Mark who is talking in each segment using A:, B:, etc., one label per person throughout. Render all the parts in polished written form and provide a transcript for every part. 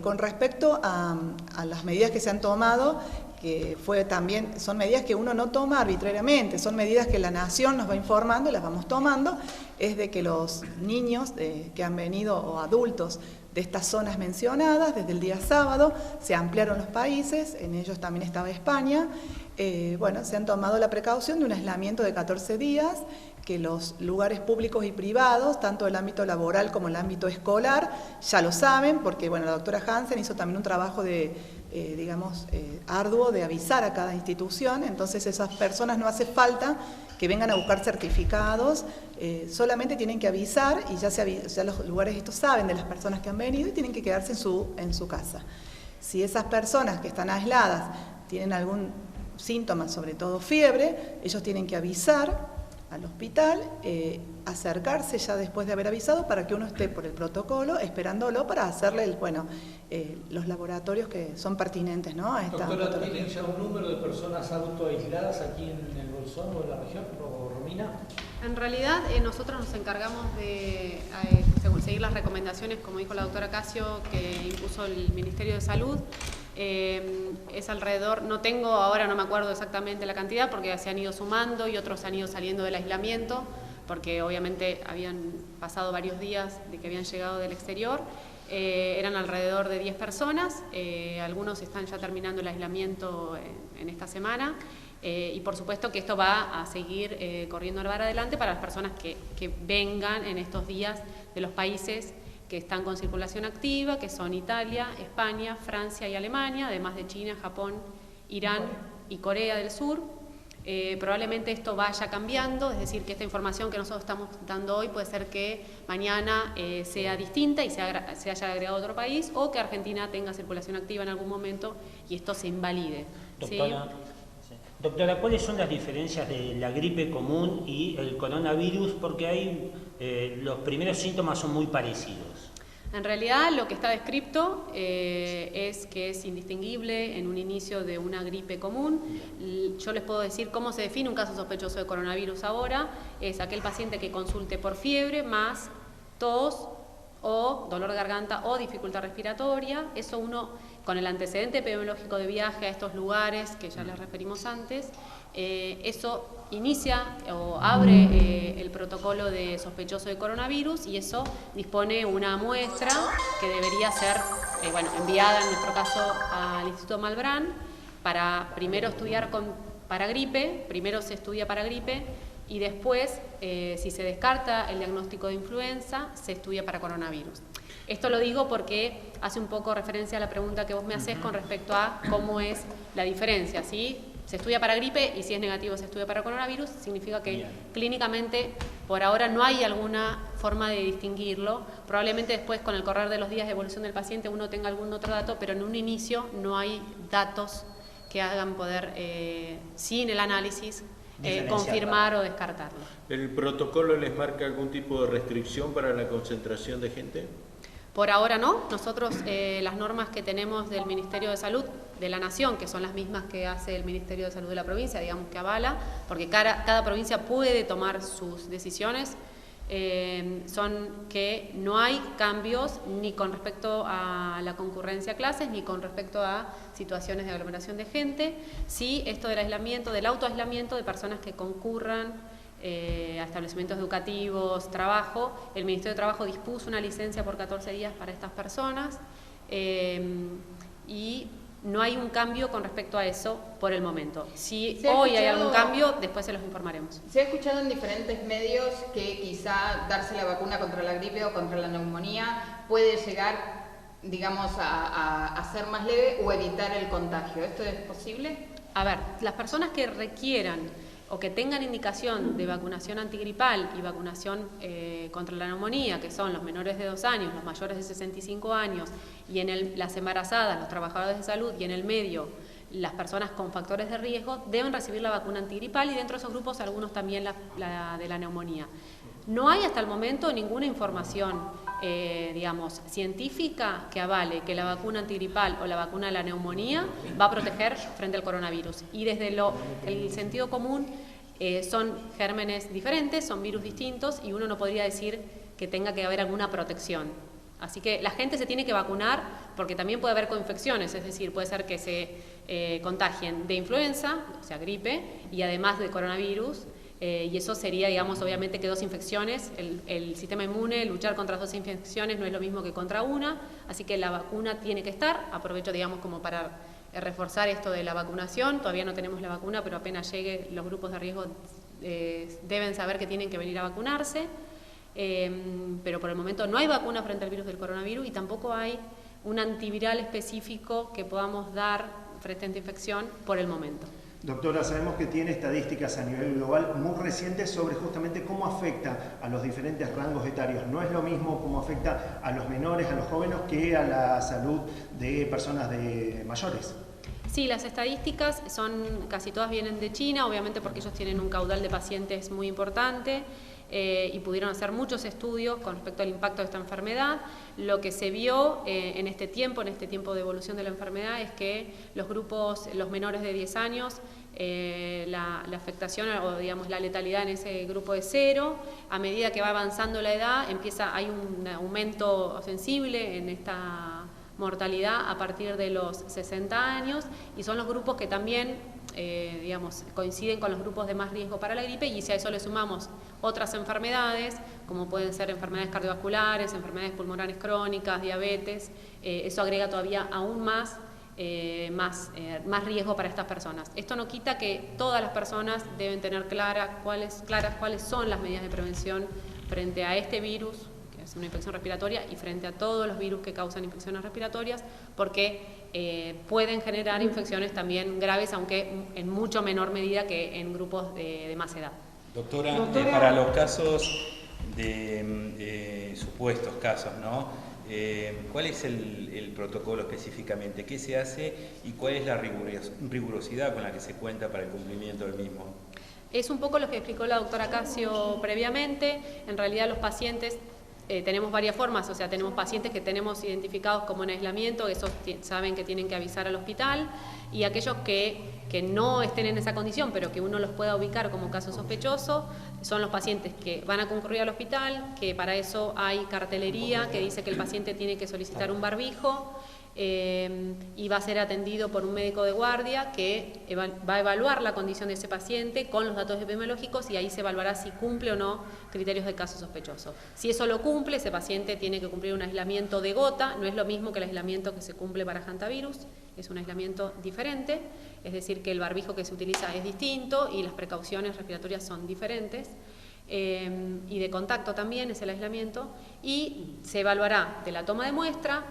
A: Con respecto a las medidas que se han tomado, que son medidas que uno no toma arbitrariamente, son medidas que la Nación nos va informando y las vamos tomando, es de que los niños que han venido o adultos de estas zonas mencionadas, desde el día sábado, se ampliaron los países, en ellos también estaba España, se han tomado la precaución de un aislamiento de 14 días, que los lugares públicos y privados, tanto el ámbito laboral como el ámbito escolar, ya lo saben, porque la doctora Hansen hizo también un trabajo arduo de avisar a cada institución, entonces esas personas no hace falta que vengan a buscar certificados, solamente tienen que avisar y ya los lugares estos saben de las personas que han venido y tienen que quedarse en su casa. Si esas personas que están aisladas tienen algún síntoma, sobre todo fiebre, ellos tienen que avisar al hospital, acercarse ya después de haber avisado para que uno esté por el protocolo esperándolo para hacerle los laboratorios que son pertinentes, ¿no? A esta
B: Doctora, ¿tienen ya un número de personas autoaisladas aquí en el Bolsón o en la región, o Romina?
C: En realidad nosotros nos encargamos de seguir las recomendaciones, como dijo la doctora Casio, que impuso el Ministerio de Salud. Es alrededor, no me acuerdo exactamente la cantidad porque se han ido sumando y otros han ido saliendo del aislamiento porque obviamente habían pasado varios días de que habían llegado del exterior. Eran alrededor de 10 personas, algunos están ya terminando el aislamiento en esta semana y por supuesto que esto va a seguir corriendo para adelante para las personas que vengan en estos días de los países que están con circulación activa, que son Italia, España, Francia y Alemania, además de China, Japón, Irán y Corea del Sur. Probablemente esto vaya cambiando, es decir, que esta información que nosotros estamos dando hoy puede ser que mañana sea distinta y se haya agregado otro país, o que Argentina tenga circulación activa en algún momento y esto se invalide.
D: Doctora, ¿sí? Doctora, ¿cuáles son las diferencias de la gripe común y el coronavirus? Porque los primeros síntomas son muy parecidos.
C: En realidad lo que está descrito es que es indistinguible en un inicio de una gripe común. Yo les puedo decir cómo se define un caso sospechoso de coronavirus ahora. Es aquel paciente que consulte por fiebre más tos o dolor de garganta o dificultad respiratoria. Eso uno, con el antecedente epidemiológico de viaje a estos lugares que ya les referimos antes, eso inicia o abre el protocolo de sospechoso de coronavirus y eso dispone una muestra que debería ser enviada en nuestro caso al Instituto Malbrán para primero estudiar para gripe, primero se estudia para gripe y después, si se descarta el diagnóstico de influenza, se estudia para coronavirus. Esto lo digo porque hace un poco referencia a la pregunta que vos me hacés con respecto a cómo es la diferencia, ¿sí? Se estudia para gripe y si es negativo se estudia para coronavirus, significa que clínicamente por ahora no hay alguna forma de distinguirlo. Probablemente después con el correr de los días de evolución del paciente uno tenga algún otro dato, pero en un inicio no hay datos que hagan poder, sin el análisis, confirmar o descartarlo.
E: ¿El protocolo les marca algún tipo de restricción para la concentración de gente?
C: Por ahora no. Nosotros las normas que tenemos del Ministerio de Salud de la Nación, que son las mismas que hace el Ministerio de Salud de la provincia, digamos que avala, porque cada provincia puede tomar sus decisiones, son que no hay cambios ni con respecto a la concurrencia a clases, ni con respecto a situaciones de aglomeración de gente. Sí, esto del aislamiento, del autoaislamiento de personas que concurran a establecimientos educativos, trabajo. El Ministerio de Trabajo dispuso una licencia por 14 días para estas personas y no hay un cambio con respecto a eso por el momento. Si hoy hay algún cambio, después se los informaremos.
F: Se ha escuchado en diferentes medios que quizá darse la vacuna contra la gripe o contra la neumonía puede llegar, digamos, a ser más leve o evitar el contagio. ¿Esto es posible?
C: A ver, las personas que requieran o que tengan indicación de vacunación antigripal y vacunación contra la neumonía, que son los menores de 2 años, los mayores de 65 años, y las embarazadas, los trabajadores de salud, y en el medio las personas con factores de riesgo, deben recibir la vacuna antigripal y dentro de esos grupos algunos también la de la neumonía. No hay hasta el momento ninguna información, científica que avale que la vacuna antigripal o la vacuna de la neumonía va a proteger frente al coronavirus. Y desde el sentido común son gérmenes diferentes, son virus distintos y uno no podría decir que tenga que haber alguna protección. Así que la gente se tiene que vacunar porque también puede haber coinfecciones, es decir, puede ser que se contagien de influenza, o sea, gripe, y además de coronavirus. Y eso sería, digamos, obviamente que 2 infecciones. El sistema inmune, luchar contra 2 infecciones no es lo mismo que contra una, así que la vacuna tiene que estar. Aprovecho, digamos, como para reforzar esto de la vacunación. Todavía no tenemos la vacuna, pero apenas llegue, los grupos de riesgo deben saber que tienen que venir a vacunarse. Pero por el momento no hay vacuna frente al virus del coronavirus y tampoco hay un antiviral específico que podamos dar frente a esta infección por el momento.
G: Doctora, sabemos que tiene estadísticas a nivel global muy recientes sobre justamente cómo afecta a los diferentes rangos etarios. No es lo mismo cómo afecta a los menores, a los jóvenes, que a la salud de personas mayores.
C: Sí, las estadísticas casi todas vienen de China, obviamente porque ellos tienen un caudal de pacientes muy importante. Y pudieron hacer muchos estudios con respecto al impacto de esta enfermedad. Lo que se vio en este tiempo de evolución de la enfermedad, es que los menores de 10 años, la afectación o digamos la letalidad en ese grupo es 0. A medida que va avanzando la edad, hay un aumento sensible en esta mortalidad a partir de los 60 años, y son los grupos que también coinciden con los grupos de más riesgo para la gripe, y si a eso le sumamos otras enfermedades, como pueden ser enfermedades cardiovasculares, enfermedades pulmonares crónicas, diabetes, eso agrega todavía aún más riesgo para estas personas. Esto no quita que todas las personas deben tener claras cuáles son las medidas de prevención frente a este virus, que es una infección respiratoria, y frente a todos los virus que causan infecciones respiratorias, porque pueden generar infecciones también graves, aunque en mucho menor medida que en grupos de más edad.
H: Doctora, para los casos de supuestos casos, ¿no? ¿Cuál es el protocolo específicamente? ¿Qué se hace y cuál es la rigurosidad con la que se cuenta para el cumplimiento del mismo?
C: Es un poco lo que explicó la doctora Casio previamente. En realidad los pacientes tenemos varias formas, o sea, tenemos pacientes que tenemos identificados como en aislamiento, esos saben que tienen que avisar al hospital, y aquellos que no estén en esa condición, pero que uno los pueda ubicar como caso sospechoso, son los pacientes que van a concurrir al hospital, que para eso hay cartelería que dice que el paciente tiene que solicitar un barbijo, y va a ser atendido por un médico de guardia que va a evaluar la condición de ese paciente con los datos epidemiológicos, y ahí se evaluará si cumple o no criterios de caso sospechoso. Si eso lo cumple, ese paciente tiene que cumplir un aislamiento de gota. No es lo mismo que el aislamiento que se cumple para hantavirus, es un aislamiento diferente, es decir que el barbijo que se utiliza es distinto y las precauciones respiratorias son diferentes. Y de contacto también es el aislamiento, y se evaluará de la toma de muestra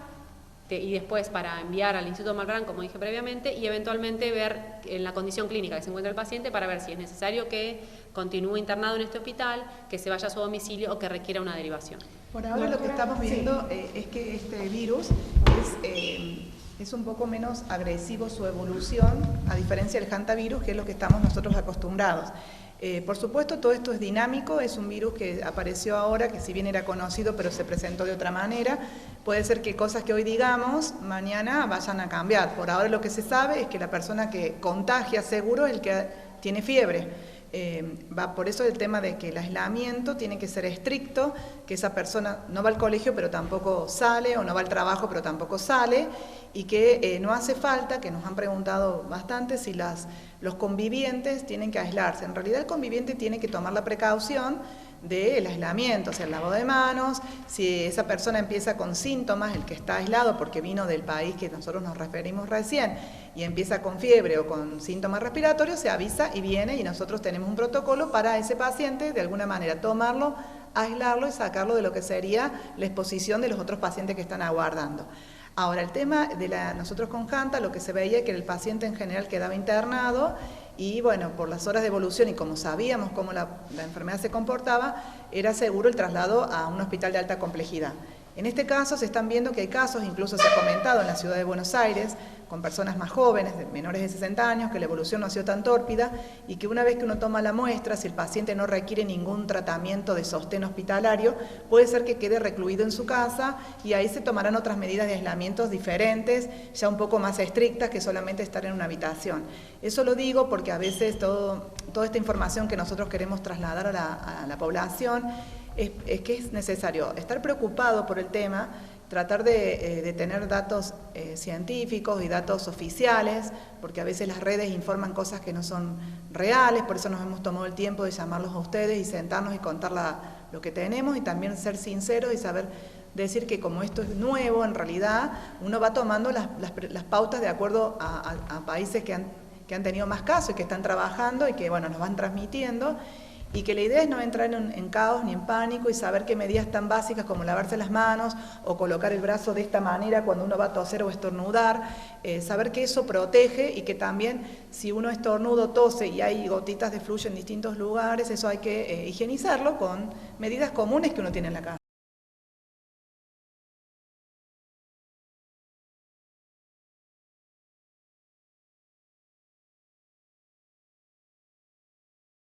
C: y después para enviar al Instituto Malbrán, como dije previamente, y eventualmente ver en la condición clínica que se encuentra el paciente para ver si es necesario que continúe internado en este hospital, que se vaya a su domicilio o que requiera una derivación.
A: Por ahora lo que estamos viendo es que este virus es un poco menos agresivo su evolución, a diferencia del hantavirus, que es lo que estamos nosotros acostumbrados. Por supuesto, todo esto es dinámico, es un virus que apareció ahora, que si bien era conocido, pero se presentó de otra manera. Puede ser que cosas que hoy digamos, mañana vayan a cambiar. Por ahora lo que se sabe es que la persona que contagia seguro es el que tiene fiebre. Por eso el tema de que el aislamiento tiene que ser estricto, que esa persona no va al colegio pero tampoco sale, o no va al trabajo pero tampoco sale, y que no hace falta, que nos han preguntado bastante, si los convivientes tienen que aislarse. En realidad el conviviente tiene que tomar la precaución del aislamiento, o sea, el lavado de manos. Si esa persona empieza con síntomas, el que está aislado porque vino del país que nosotros nos referimos recién, y empieza con fiebre o con síntomas respiratorios, se avisa y viene, y nosotros tenemos un protocolo para ese paciente, de alguna manera tomarlo, aislarlo y sacarlo de lo que sería la exposición de los otros pacientes que están aguardando. Ahora, el tema de nosotros con Hanta, lo que se veía es que el paciente en general quedaba internado, y bueno, por las horas de evolución y como sabíamos cómo la enfermedad se comportaba, era seguro el traslado a un hospital de alta complejidad. En este caso se están viendo que hay casos, incluso se ha comentado en la ciudad de Buenos Aires, con personas más jóvenes, menores de 60 años, que la evolución no ha sido tan tórpida, y que una vez que uno toma la muestra, si el paciente no requiere ningún tratamiento de sostén hospitalario, puede ser que quede recluido en su casa, y ahí se tomarán otras medidas de aislamiento diferentes, ya un poco más estrictas que solamente estar en una habitación. Eso lo digo porque a veces toda esta información que nosotros queremos trasladar a la población es que es necesario estar preocupado por el tema, tratar de tener datos científicos y datos oficiales, porque a veces las redes informan cosas que no son reales, por eso nos hemos tomado el tiempo de llamarlos a ustedes y sentarnos y contar lo que tenemos, y también ser sinceros y saber decir que como esto es nuevo, en realidad uno va tomando las pautas de acuerdo a países que han tenido más casos y que están trabajando y que bueno, nos van transmitiendo, y que la idea es no entrar en caos ni en pánico y saber qué medidas tan básicas como lavarse las manos o colocar el brazo de esta manera cuando uno va a toser o estornudar, saber que eso protege, y que también si uno estornuda, tose y hay gotitas de flujo en distintos lugares, eso hay que higienizarlo con medidas comunes que uno tiene en la casa.